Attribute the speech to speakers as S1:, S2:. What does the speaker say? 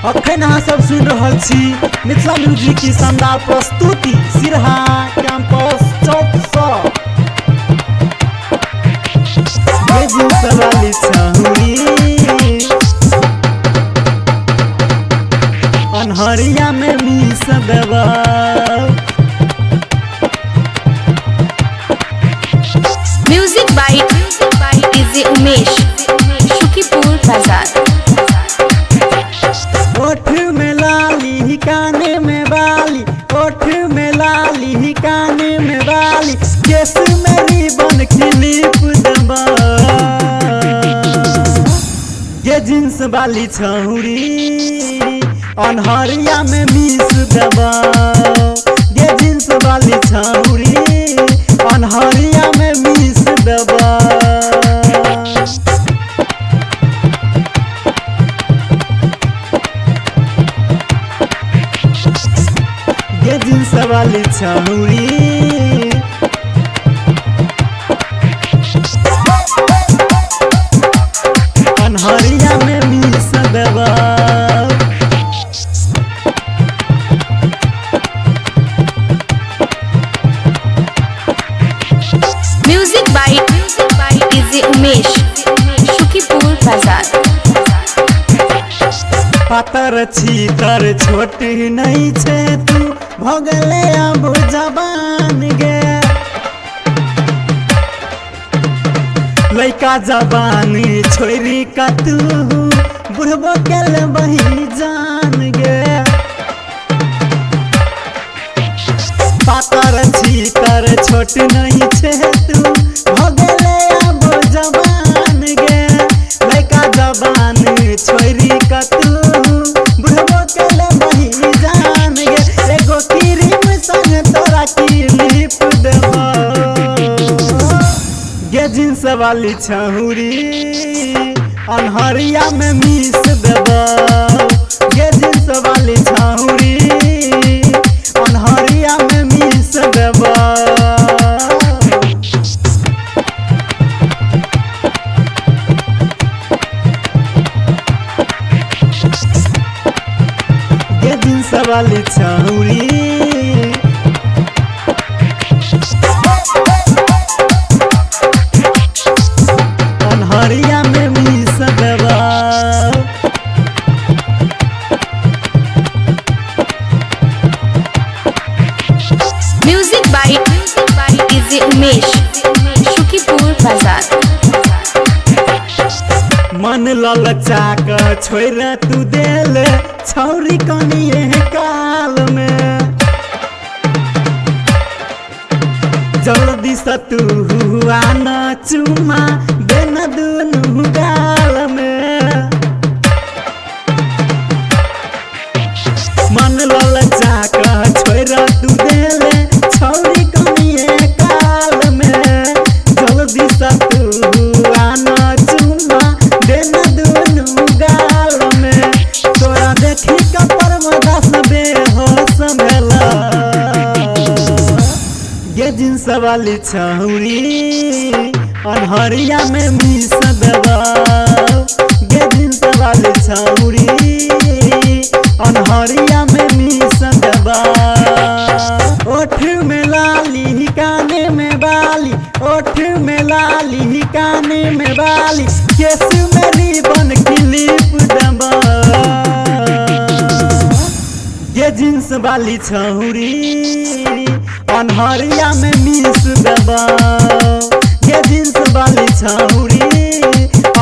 S1: अखन अहाँ सब सुन रहल छी मिथिला म्यूजिक की शानदार प्रस्तुति सिरहा कैंपस चौक सँ ये जींस वाली छौरी अनहरिया में miss Deva
S2: music by DJ Umesh Shukipur Bazaar.
S1: ओठ में लाली काने में बाली, ओठ में लाली काने में बाली, केस में रिबन क्लिप दबा ये जींस वाली छौरी अनहरिया में मिस दबा ये जींस वाली छौरी अनहरिया में मिस दबा ये जींस वाली छौरी अनहरिया में miss Deva
S2: music by DJ Umesh Shukipur Bazaar.
S1: पातर छीतर छोट नहीं छे तू भगले अब जबान गे लइका जबान छोरी का तू बुढ़बो केल बही जान गे पातर छीतर छोट नहीं छे तू भगले अब जबान गे लइका जबान छोरी का तू बुढ़बो केल बही जान गे एगो क्रीम संग तोरा क्लिप देबो ये जींस वाली छौरी अनहरिया में मिस देबो ये जींस वाली छौरी अनहरिया में मिस देबो ये जींस वाली छौरी अनहरिया में miss Deba
S2: music by DJ Umesh Shukipur Bazaar.
S1: मन ललचा के छोड़ तू देले छौरी कनिए काल में जल्दी से तू हुआ न चुमा देना दुनू गाल में मन ललचा के छोड़ तू देले छौरी कनिए काल में जल्दी से तू हुआ न चुमा देना दुनू गाल में तोरा देखी कपर में 10 बेहोश भेला ये जींस वाली छौरी अनहरिया में मिस देबा ये जींस वाली छौरी अनहरिया में मिस देबा ओठ में लाली काने में बाली, ओठ में लाली काने में बाली, केस में रिबन क्लिप देबा ये जींस वाली छौरी अनहरिया में मिस देबा ये जींस वाली छौरी